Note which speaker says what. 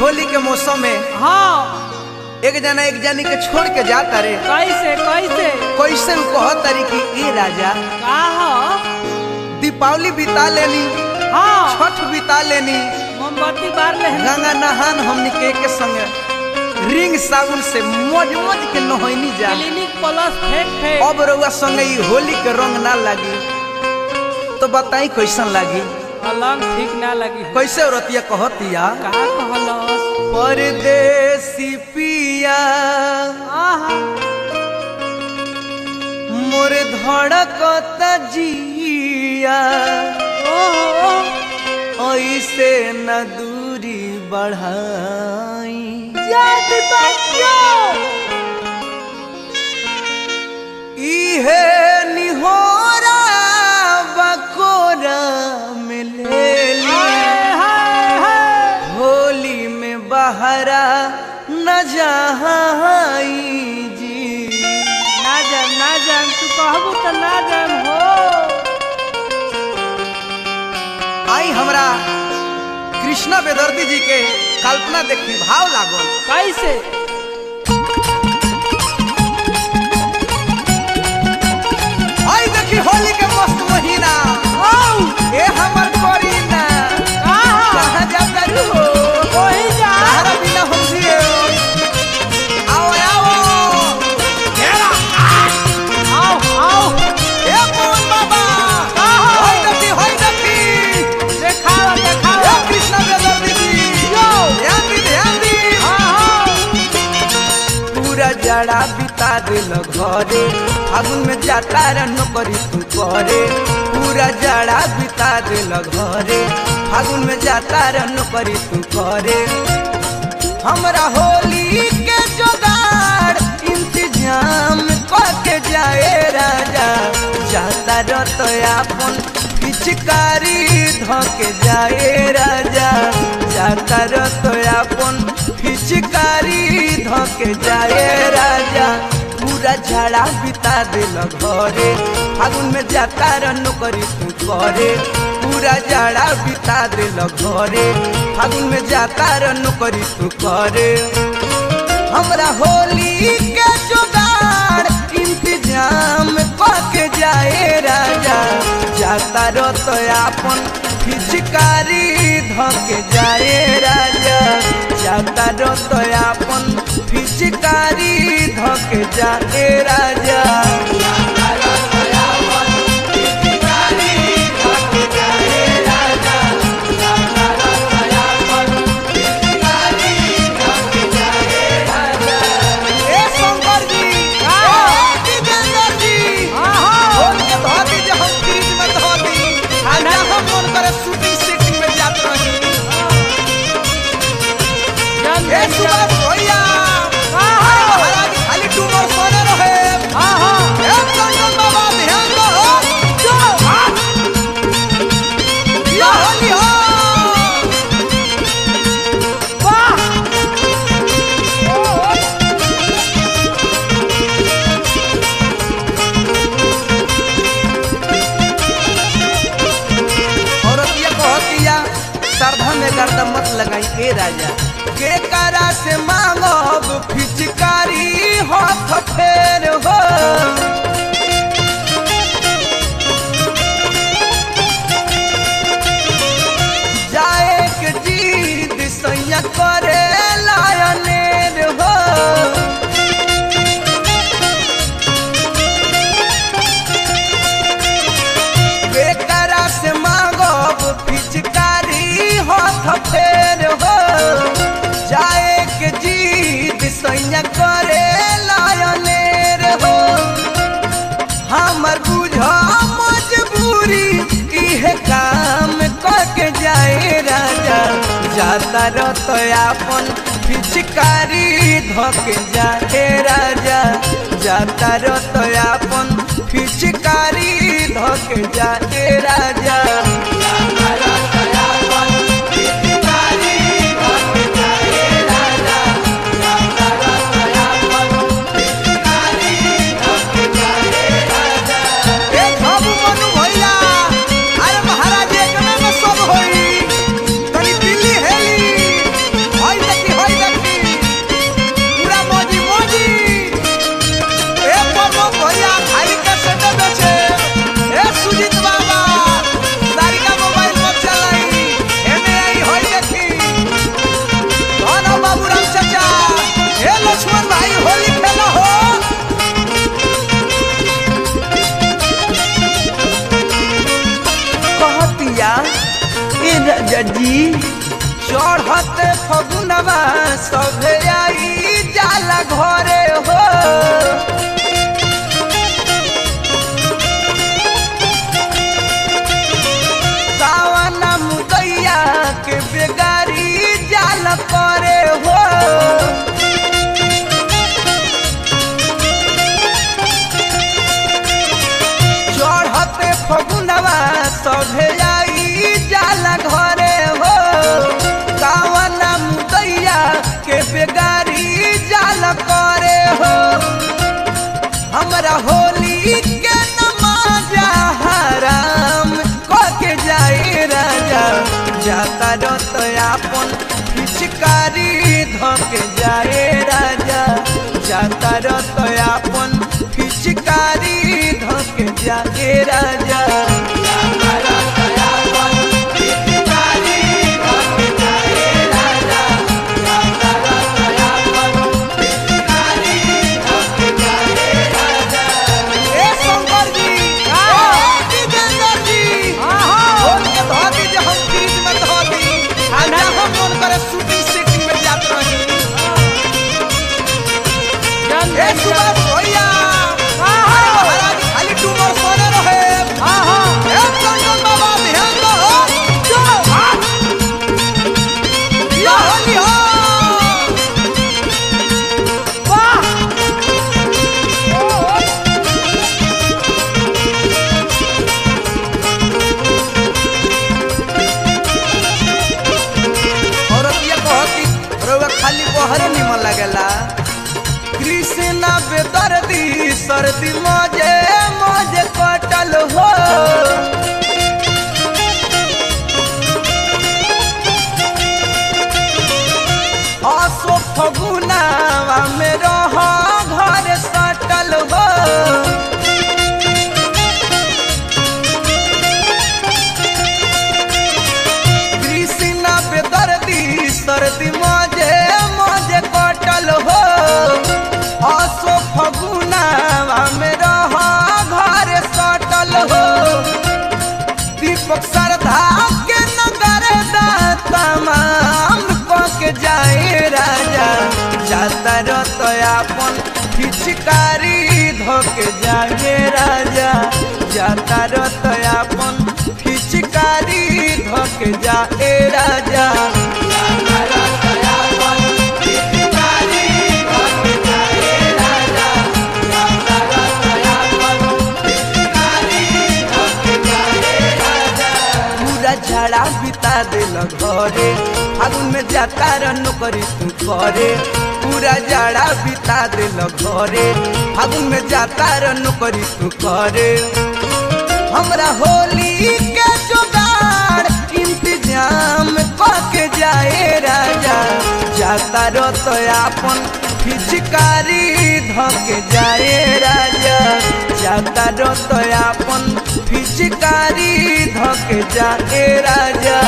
Speaker 1: होली के मौसम में
Speaker 2: हाँ
Speaker 1: एक जना एक जानी के छोड़ के जाता रे।
Speaker 2: कैसे कैसे
Speaker 1: कैसे उ कहत तारी कि ए राजा
Speaker 2: का हो
Speaker 1: दीपावली बिता लेनी,
Speaker 2: हाँ
Speaker 1: छठ बिता लेनी,
Speaker 2: मोमबत्ती बार ले
Speaker 1: गंगा नहान हमनी के संगे रिंग साबुन से मौज मौज के नहैनी जा।
Speaker 2: क्लिनिक प्लस फेंक
Speaker 1: अब रउआ संगे ई होली के रंग ना लागी तो बताई कैसन लागी?
Speaker 2: अलग ठीक ना लगी।
Speaker 1: कैसे औरतिया कहतिया
Speaker 2: का कहलस
Speaker 1: परदेसी पिया
Speaker 2: आहा
Speaker 1: मोर धड़कत जिया,
Speaker 2: ओहो
Speaker 1: ऐसे न दूरी बढ़ाई।
Speaker 2: याद बच्चों
Speaker 1: इहे निहोरा बकोरा में ले ली,
Speaker 2: हाय हाय हाय
Speaker 1: होली में बहरा न जाई जी।
Speaker 2: ना जाम तू कहबू तो ना जाम हो।
Speaker 1: आई हमरा कृष्णा बेदर्दी जी के कल्पना देखी भाव लागल
Speaker 2: कैसे
Speaker 1: आई देखी होली के मस्त महीना ए हमर करीना कहाँ जाता रू हो
Speaker 2: वही जा
Speaker 1: तारा बिना हम जिए आओ आओ घेरा
Speaker 2: आओ आओ
Speaker 1: ए मोहन बाबा होई देखी
Speaker 2: देखाओ
Speaker 1: ए
Speaker 2: देखाओ
Speaker 1: कृष्णा बेदर्दी जी
Speaker 2: यो
Speaker 1: ध्यान दी
Speaker 2: हाँ
Speaker 1: पूरा जड़ा बिता दिल घरे फागुन में जाता रे नौकरी तू करे। पूरा जड़ा बिता दिल घरे फागुन में जाता रे नौकरी तू करे। हमरा होली के जोगाड़ इंतजाम करके जाए राजा, जाता रत अपन पिचकारी धके जाए राजा, जाता रत अपन पिचकारी धके जाए राजा। पूरा झाड़ा बिता दिल घरे फागुन में जाता रे नौकरी तू करे। पूरा झाड़ा बिता दिल घरे फागुन में जाता रे नौकरी तू करे। हमरा होली के जोगाड़ इंतजाम करके जाए राजा, जाता रो तो अपन पिचकारी धके जाए राजा, जाता रो तो अपन पिचकारी धके जाए राजा। ए शंकर जी ए जितेंद्र जी होली के धोती जे हम फ्रिज में धोती आज हम मन करे शूटिंग सेटिंग में जात रही। ए सुभाष भैया अरे महाराज खाली टूमर सोने रहे। ए चंदन बाबा ध्यान दो जो ये होली हो औरतिया कहतिया श्रद्धा में गर्दा मत लगाई ए राजा, के करा से मांगब पिचकारी हाथ फेर हो। जाए के जीद सैया करे लायनेर हो। बेकरा से मांगब पिचकारी हाथ फेर हो। जाए के जीद सैया करे लायनेर हो। हमर बुझा मजबूरी इहे काम करके जाए राजा, जाता रत अपन पिचकारी धके जाए राजा, जाता रत अपन पिचकारी धके जाए राजा। ए बाबू मनु भैया अरे महाराज एक में सब होई तनी दिल्ली हेली राजा जी चढ़ते फगुनवा सभे आई जाला घरे हो सावना मुदैया के बेगारी जाला करे हो चढ़ते फगुनवा सभे आई जाला घरे हो सावना मुदैया के बेगारी जाला करे हो हमरा होली के नमाजा हराम के जाए राजा जाता रत आपन पिचकारी धके जाए राजा जाता रत आपन पिचकारी धके जाए राजा जाता रत आपन पिचकारी धके जाए राजा जाता रत आपन पिचकारी धके जाए राजा ए शंकर जी जितेंद्र जी बोल के धोती जे हम फ्रिज में धोती आज हम मन करे शूटिंग सेटिंग में जात रही ए सुभाष भैया अरे महाराज खाली टूमर सोने रहे ए चंदन बाबा ध्यान दो जो या होली हो वाह खाली बहरे निमन लगेला कृष्णा बेदर्दी सर्दी मजे मजे कटल हो असो फगुनावा में रह घर सटल हो कृष्णा बेदर्दी सर्दी मजे मजे कटल हो असो फगुनावा में रह घर सटल हो दीपक श्रद्धा के नगर तमाम के जाए राजा जाता रत आपन पिचकारी धके जाए राजा जाता रत आपन पिचकारी धके जाए राजा जाता रत आपन पिचकारी धके जाए राजा जाता रत आपन पिचकारी धके जाए राजा पूरा झाड़ा बिता दिल घरे फागुन में जाता नौकरी तू करे पूरा जाड़ा बिता दिल घरे फागुन में जाता नौकरी तू करे हमरा होली के जुगाड़ इंतजाम करके जाए राजा जाता रत आपन पिचकारी धके जाए राजा जाता रत आपन पिचकारी धके जाए राजा।